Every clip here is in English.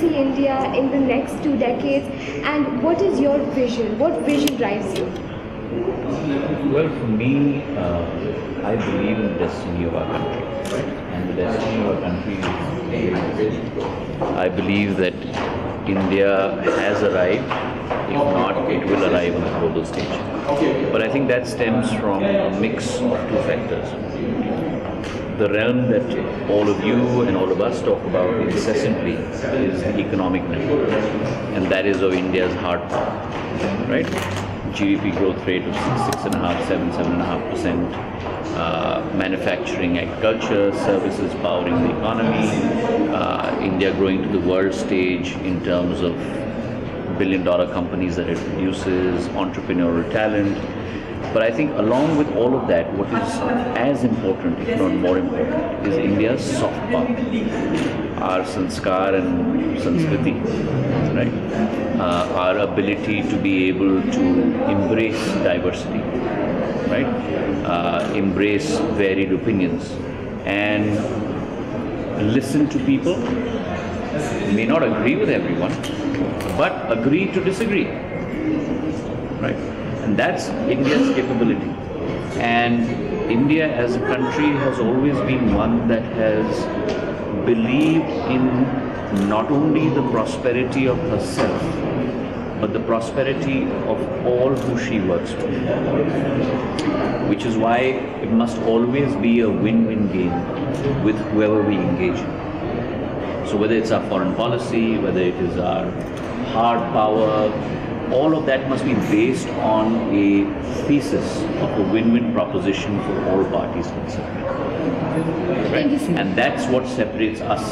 see India in the next 2 decades, and what is your vision? What vision drives you? Well, for me, I believe in the destiny of our country, right? And the destiny of our country is, I believe that India has arrived. If not, it will arrive on the global stage. But I think that stems from a mix of two factors. The realm that all of you and all of us talk about incessantly is the economic realm, and that is of India's hard power, right? GDP growth rate of 6.5%, 7.5%, manufacturing, agriculture, services powering the economy, India growing to the world stage in terms of billion-dollar companies that it produces, entrepreneurial talent. But I think along with all of that, what is as important, if not more important, is India's soft power, our sanskar and sanskriti, right? Our ability to be able to embrace diversity, right? Embrace varied opinions and listen to people. May not agree with everyone, but agree to disagree, right? And that's India's capability. And India as a country has always been one that has believed in not only the prosperity of herself, but the prosperity of all who she works with. Which is why it must always be a win-win game with whoever we engage in. So whether it's our foreign policy, whether it is our hard power, all of that must be based on a thesis of a win-win proposition for all parties concerned. Right? And that's what separates us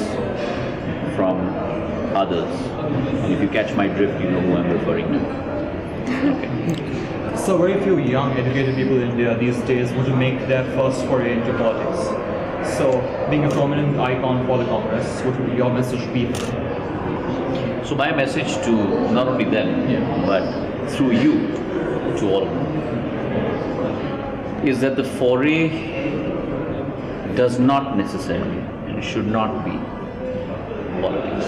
from others. And if you catch my drift, you know who I'm referring to. Okay. So very few young educated people in India these days want to make their first foray into politics. So being a prominent icon for the Congress, what would your message be? So my message to not only them, but through you, to all of them, is that the foray does not necessarily and should not be politics.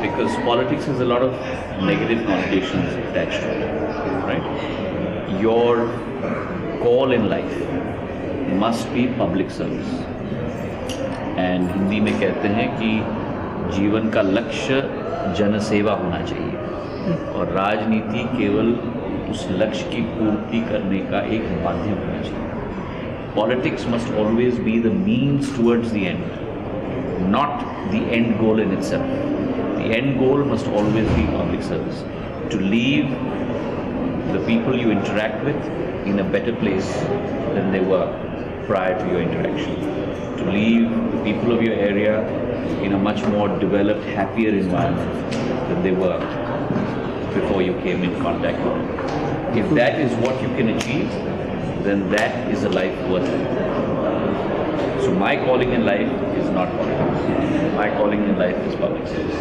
Because politics has a lot of negative connotations attached to it, right? Your call in life must be public service. And Hindi में कहते हैं कि जीवन का लक्ष्य जनसेवा होना चाहिए और राजनीति केवल उस लक्ष्य की पूर्ति करने का एक माध्यम होना चाहिए. Politics must always be the means towards the end, not the end goal in itself. The end goal must always be public service, to leave the people you interact with in a better place than they were prior to your interaction, to leave the people of your area in a much more developed, happier environment than they were before you came in contact with them. If that is what you can achieve, then that is a life worth it. So my calling in life is not politics. My calling in life is public service.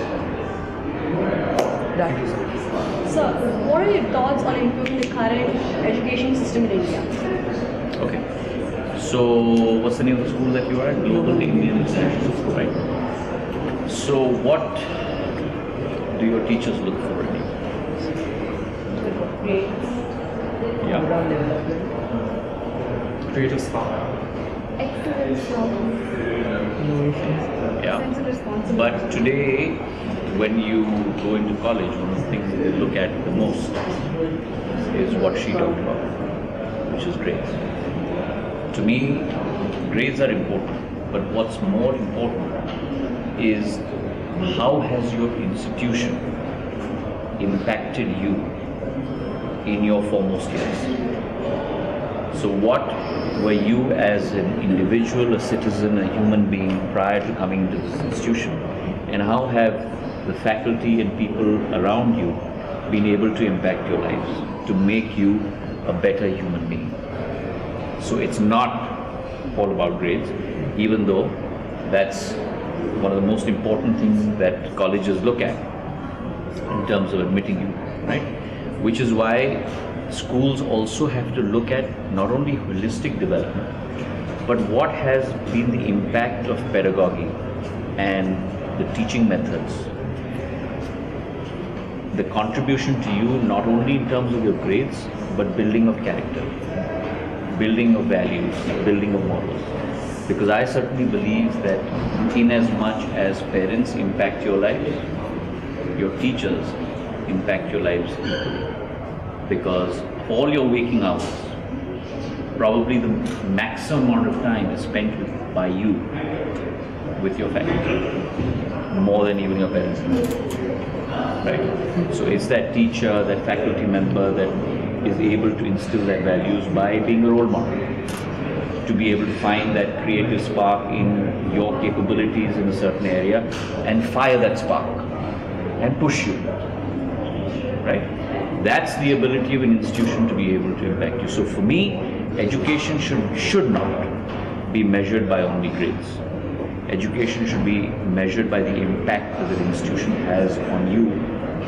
Sir, what are your thoughts on improving the current education system in India? Okay. So what's the name of the school that you are at? Global Indian International School, right? So what do your teachers look for in you? Yeah. Creative spark. Excellence, Yeah. But today, when you go into college, one of the things they look at the most is what she talked about, which is grades. To me, grades are important, but what's more important is how has your institution impacted you in your foremost years. So what were you as an individual, a citizen, a human being prior to coming to this institution, and how have the faculty and people around you been able to impact your lives to make you a better human being? So it's not all about grades, even though that's one of the most important things that colleges look at in terms of admitting you, right? Which is why schools also have to look at not only holistic development, but what has been the impact of pedagogy and the teaching methods the contribution to you, not only in terms of your grades, but building of character, building of values, building of morals. Because I certainly believe that in as much as parents impact your lives, your teachers impact your lives equally. Because all your waking hours, probably the maximum amount of time is spent by you with your faculty, more than even your parents. Right? So it's that teacher, that faculty member that is able to instill their values by being a role model, to be able to find that creative spark in your capabilities in a certain area and fire that spark and push you. Right? That's the ability of an institution to be able to impact you. So for me, education should not be measured by only grades. Education should be measured by the impact that the institution has on you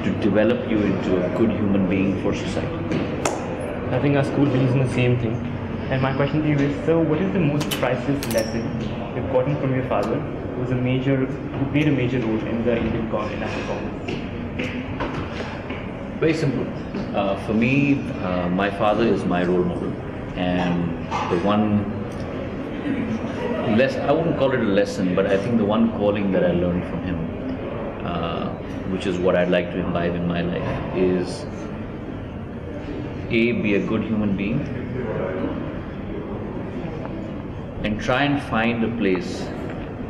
to develop you into a good human being for society. I think our school believes in the same thing. And my question to you is, sir, what is the most priceless lesson you've gotten from your father, who played a major role in the Indian National Congress? Very simple. For me, my father is my role model, and the one I wouldn't call it a lesson, but I think the one calling that I learned from him, which is what I'd like to imbibe in my life, is A, be a good human being, and try and find a place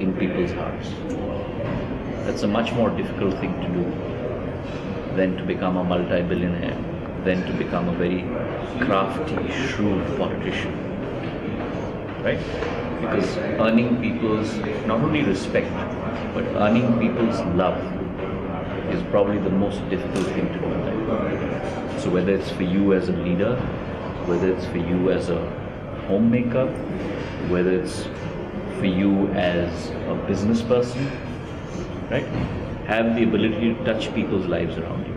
in people's hearts. That's a much more difficult thing to do than to become a multi-billionaire, than to become a very crafty, shrewd politician, right? Because earning people's not only respect, but earning people's love is probably the most difficult thing to do in life. So whether it's for you as a leader, whether it's for you as a homemaker, whether it's for you as a business person, right? Have the ability to touch people's lives around you.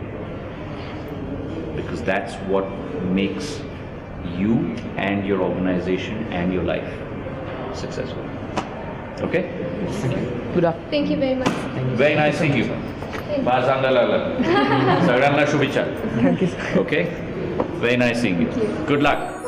Because that's what makes you and your organization and your life successful. Okay? Good luck. Thank you very much. Very nice seeing you. Sagaranna Shubhicha. Thank you, sir. Okay? Very nice seeing you. Good luck.